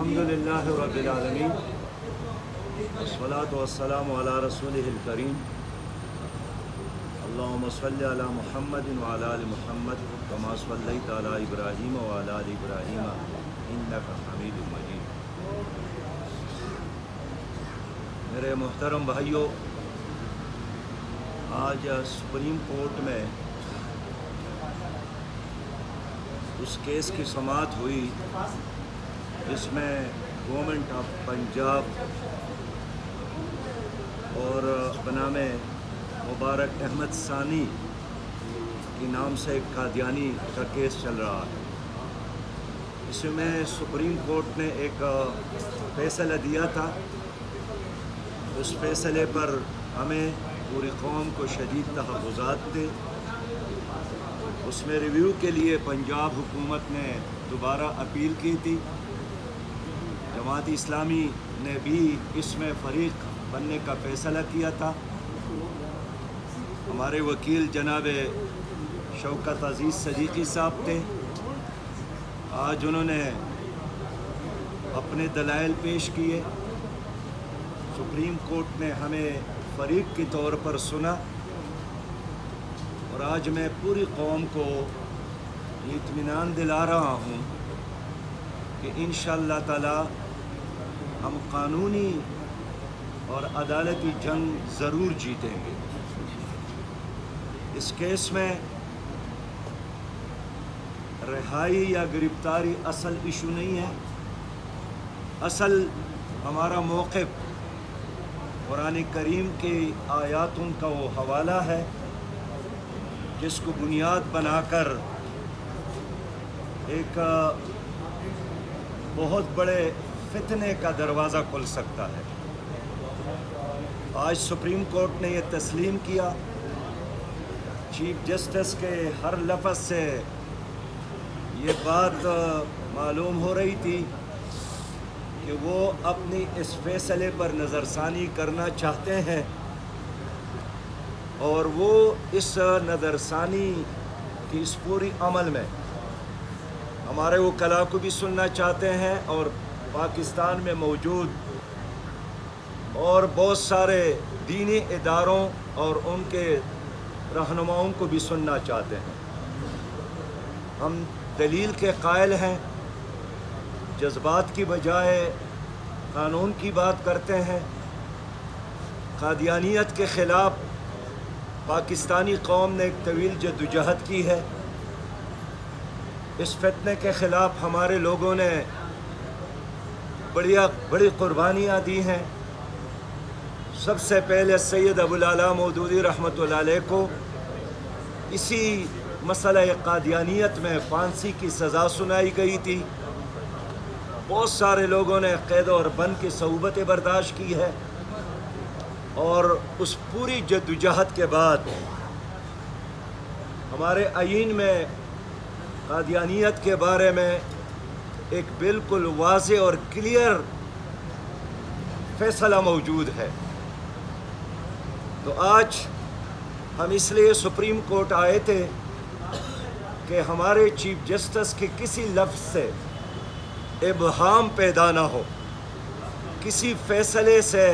الحمدللہ رب العالمین والصلاۃ والسلام علی رسولہ الکریم اللہم صلی علی محمد وعلی آل محمد کما صلیت علی ابراہیم وعلی آل ابراہیم انک حمید مجید۔ میرے محترم بھائیوں، آج سپریم کورٹ میں اس کیس کی سماعت ہوئی جس میں گورنمنٹ آف پنجاب اور بنام مبارک احمد ثانی کے نام سے ایک قادیانی کا کیس چل رہا ہے۔ اس میں سپریم کورٹ نے ایک فیصلہ دیا تھا۔ اس فیصلے پر ہمیں پوری قوم کو شدید تحفظات تھے۔ اس میں ریویو کے لیے پنجاب حکومت نے دوبارہ اپیل کی تھی۔ جماعت اسلامی نے بھی اس میں فریق بننے کا فیصلہ کیا تھا۔ ہمارے وکیل جناب شوکت عزیز صدیقی صاحب تھے۔ آج انہوں نے اپنے دلائل پیش کیے۔ سپریم کورٹ نے ہمیں فریق کے طور پر سنا، اور آج میں پوری قوم کو یہ اطمینان دلا رہا ہوں کہ انشاءاللہ تعالی ہم قانونی اور عدالتی جنگ ضرور جیتیں گے۔ اس کیس میں رہائی یا گرفتاری اصل ایشو نہیں ہے۔ اصل ہمارا موقف قرآن کریم کی آیاتوں کا وہ حوالہ ہے جس کو بنیاد بنا کر ایک بہت بڑے فتنے کا دروازہ کھل سکتا ہے۔ آج سپریم کورٹ نے یہ تسلیم کیا۔ چیف جسٹس کے ہر لفظ سے یہ بات معلوم ہو رہی تھی کہ وہ اپنی اس فیصلے پر نظر ثانی کرنا چاہتے ہیں، اور وہ اس نظر ثانی کی اس پوری عمل میں ہمارے وکلاء کو بھی سننا چاہتے ہیں، اور پاکستان میں موجود اور بہت سارے دینی اداروں اور ان کے رہنماؤں کو بھی سننا چاہتے ہیں۔ ہم دلیل کے قائل ہیں، جذبات کی بجائے قانون کی بات کرتے ہیں۔ قادیانیت کے خلاف پاکستانی قوم نے ایک طویل جدوجہد کی ہے۔ اس فتنے کے خلاف ہمارے لوگوں نے بڑی قربانیاں دی ہیں۔ سب سے پہلے سید ابوالعلا مودودی رحمۃ اللہ علیہ کو اسی مسئلہ قادیانیت میں پھانسی کی سزا سنائی گئی تھی۔ بہت سارے لوگوں نے قید اور بند کی صعوبتیں برداشت کی ہے، اور اس پوری جدوجہد کے بعد ہمارے آئین میں قادیانیت کے بارے میں ایک بالکل واضح اور کلیئر فیصلہ موجود ہے۔ تو آج ہم اس لیے سپریم کورٹ آئے تھے کہ ہمارے چیف جسٹس کے کسی لفظ سے ابہام پیدا نہ ہو، کسی فیصلے سے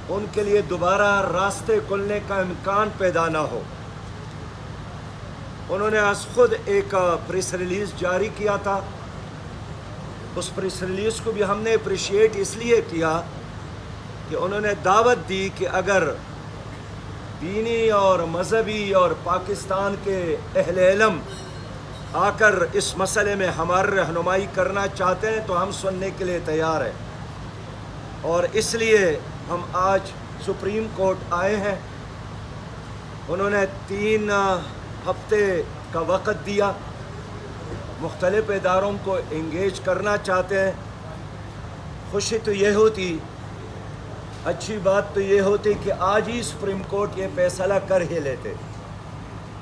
ان کے لیے دوبارہ راستے کھلنے کا امکان پیدا نہ ہو۔ انہوں نے آج خود ایک پریس ریلیز جاری کیا تھا۔ اس پریس ریلیز کو بھی ہم نے اپریشیٹ اس لیے کیا کہ انہوں نے دعوت دی کہ اگر دینی اور مذہبی اور پاکستان کے اہل علم آ کر اس مسئلے میں ہماری رہنمائی کرنا چاہتے ہیں تو ہم سننے کے لیے تیار ہیں، اور اس لیے ہم آج سپریم کورٹ آئے ہیں۔ انہوں نے 3 ہفتے کا وقت دیا، مختلف اداروں کو انگیج کرنا چاہتے ہیں۔ خوشی تو یہ ہوتی، اچھی بات تو یہ ہوتی کہ آج ہی سپریم کورٹ یہ فیصلہ کر ہی لیتے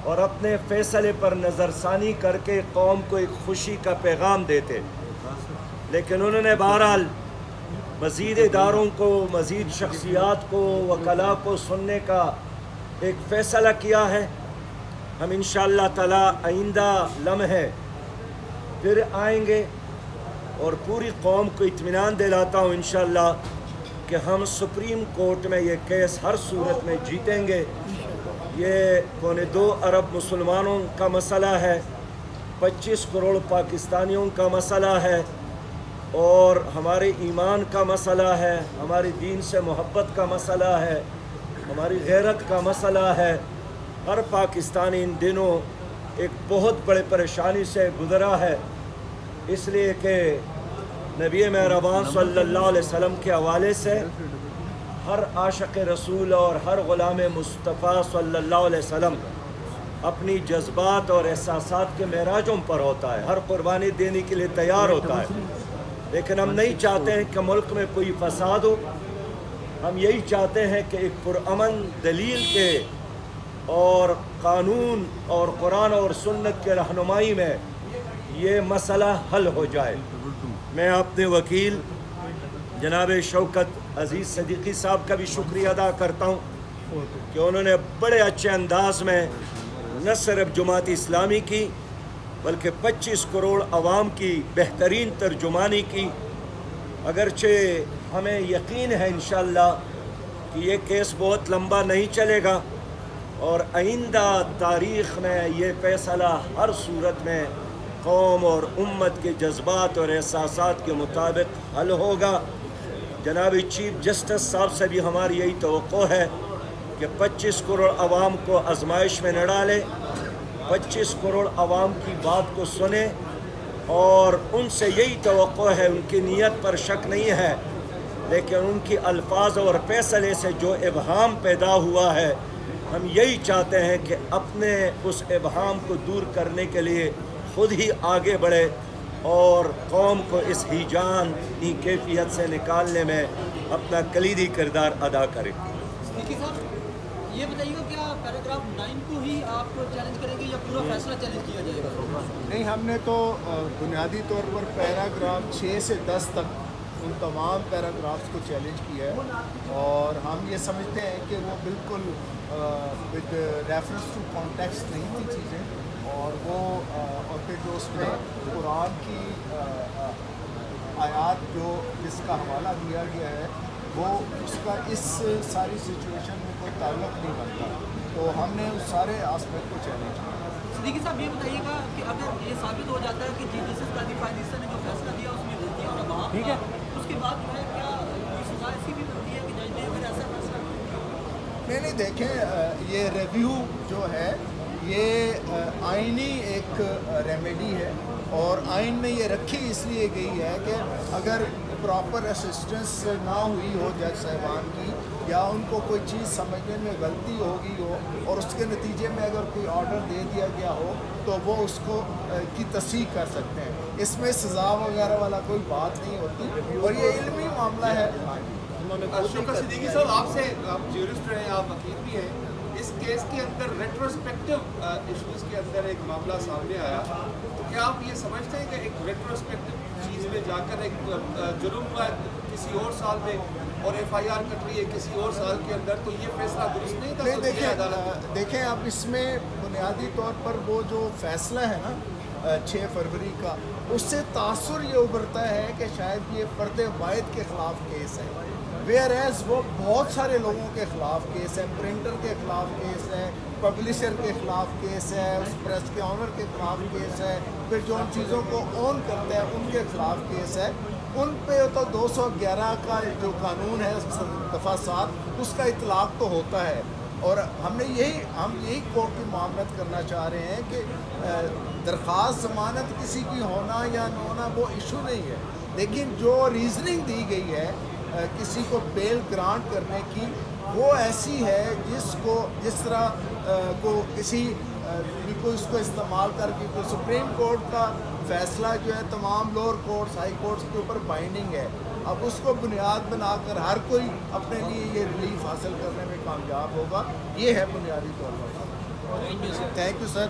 اور اپنے فیصلے پر نظر ثانی کر کے قوم کو ایک خوشی کا پیغام دیتے، لیکن انہوں نے بہرحال مزید اداروں کو، مزید شخصیات کو، وکلاء کو سننے کا ایک فیصلہ کیا ہے۔ ہم انشاءاللہ تعالی آئندہ لمحے پھر آئیں گے اور پوری قوم کو اطمینان دلاتا ہوں انشاءاللہ کہ ہم سپریم کورٹ میں یہ کیس ہر صورت میں جیتیں گے۔ یہ 2.25 ارب مسلمانوں کا مسئلہ ہے، 25 کروڑ پاکستانیوں کا مسئلہ ہے، اور ہمارے ایمان کا مسئلہ ہے، ہمارے دین سے محبت کا مسئلہ ہے، ہماری غیرت کا مسئلہ ہے۔ ہر پاکستانی ان دنوں ایک بہت بڑے پریشانی سے گزرا ہے، اس لیے کہ نبی مہربان صلی اللہ علیہ وسلم کے حوالے سے ہر عاشق رسول اور ہر غلام مصطفیٰ صلی اللہ علیہ وسلم اپنی جذبات اور احساسات کے معراجوں پر ہوتا ہے، ہر قربانی دینے کے لیے تیار ہوتا ہے، لیکن ہم نہیں چاہتے ہیں کہ ملک میں کوئی فساد ہو۔ ہم یہی چاہتے ہیں کہ ایک پرامن دلیل کے اور قانون اور قرآن اور سنت کے رہنمائی میں یہ مسئلہ حل ہو جائے۔ میں اپنے وکیل جناب شوکت عزیز صدیقی صاحب کا بھی شکریہ ادا کرتا ہوں کہ انہوں نے بڑے اچھے انداز میں نہ صرف جماعت اسلامی کی بلکہ 25 کروڑ عوام کی بہترین ترجمانی کی۔ اگرچہ ہمیں یقین ہے انشاءاللہ کہ یہ کیس بہت لمبا نہیں چلے گا، اور آئندہ تاریخ میں یہ فیصلہ ہر صورت میں قوم اور امت کے جذبات اور احساسات کے مطابق حل ہوگا۔ جناب چیف جسٹس صاحب سے بھی ہماری یہی توقع ہے کہ 25 کروڑ عوام کو آزمائش میں نہ ڈالے، 25 کروڑ عوام کی بات کو سنیں، اور ان سے یہی توقع ہے، ان کی نیت پر شک نہیں ہے، لیکن ان کی الفاظ اور فیصلے سے جو ابہام پیدا ہوا ہے، ہم یہی چاہتے ہیں کہ اپنے اس ابہام کو دور کرنے کے لیے خود ہی آگے بڑھے اور قوم کو اس ہیجان کی کیفیت سے نکالنے میں اپنا کلیدی کردار ادا کرے۔ صدیقی صاحب، یہ بتائیے گا کیا پیراگراف 9 کو ہی آپ چیلنج کریں گے یا پورا فیصلہ چیلنج کیا جائے گا؟ نہیں، ہم نے تو بنیادی طور پر پیراگراف 6 سے 10 تک ان تمام پیراگرافس کو چیلنج کیا ہے، اور ہم یہ سمجھتے ہیں کہ وہ بالکل ود ریفرنس ٹو کانٹیکسٹ نہیں تھی چیزیں، اور وہ اور پھر جو اس میں قرآن کی آیات جو جس کا حوالہ دیا گیا ہے وہ اس کا اس ساری سچویشن میں کوئی تعلق نہیں بنتا، تو ہم نے اس سارے آسپیکٹ کو چیلنج کیا۔ صدیقی صاحب، یہ بتائیے گا کہ اگر یہ ثابت ہو جاتا ہے کہ چیف جسٹس قاضی فائز نے جو فیصلہ دیا اس میں غلطیاں اور ابہام تھا، اس کے بعد جو ہے کیا کوئی سزا ایسی بھی بنتی ہے کہ جج نے اگر ایسا فیصلہ نہیں دیکھیں، یہ ریویو جو ہے یہ آئینی ایک ریمیڈی ہے، اور آئین میں یہ رکھی اس لیے گئی ہے کہ اگر پراپر اسسٹنس نہ ہوئی ہو جج صاحبان کی، یا ان کو کوئی چیز سمجھنے میں غلطی ہوگی ہو اور اس کے نتیجے میں اگر کوئی آرڈر دے دیا گیا ہو تو وہ اس کو کی تصحیح کر سکتے ہیں۔ اس میں سزا وغیرہ والا کوئی بات نہیں ہوتی، اور یہ علمی معاملہ ہے۔ شکر صدیقی صاحب، آپ سے، آپ جیورسٹ رہے ہیں، آپ وکیل بھی ہیں، اس کیس کے اندر ریٹروسپیکٹو ایشوز کے اندر ایک معاملہ سامنے آیا، تو کیا آپ یہ سمجھتے ہیں کہ ایک ریٹروسپیکٹو چیز میں جا کر ایک جرم ہوا کسی اور سال میں اور ایف آئی آر کٹ رہی ہے کسی اور سال کے اندر، تو یہ فیصلہ درست نہیں تھا؟ نہیں، دیکھیں اب اس میں بنیادی طور پر وہ جو فیصلہ ہے نا 6 فروری کا، اس سے تاثر یہ ابھرتا ہے کہ شاید یہ فرد واحد کے خلاف کیس ہے، ویئر ایز وہ بہت سارے لوگوں کے خلاف کیس ہے، پرنٹر کے خلاف کیس ہے، پبلشر کے خلاف کیس ہے، اس پریس کے آنر کے خلاف کیس ہے، پھر جو ان چیزوں کو اون کرتے ہیں ان کے خلاف کیس ہے۔ ان پہ تو 211 کا جو قانون ہے دفعہ 7 اس کا اطلاق تو ہوتا ہے، اور ہم یہی کورٹ کی معاملت کرنا چاہ رہے ہیں کہ درخواست ضمانت کسی کی ہونا یا نہ ہونا وہ ایشو نہیں ہے، لیکن جو ریزننگ دی گئی ہے کسی کو بیل گرانٹ کرنے کی، وہ ایسی ہے جس طرح کو کسی کو اس کو استعمال کر کے کوئی سپریم کورٹ کا فیصلہ جو ہے تمام لوور کورٹس ہائی کورٹس کے اوپر بائنڈنگ ہے، اب اس کو بنیاد بنا کر ہر کوئی اپنے لیے یہ ریلیف حاصل کرنے میں کامیاب ہوگا، یہ ہے بنیادی طور پر۔ Thank you sir.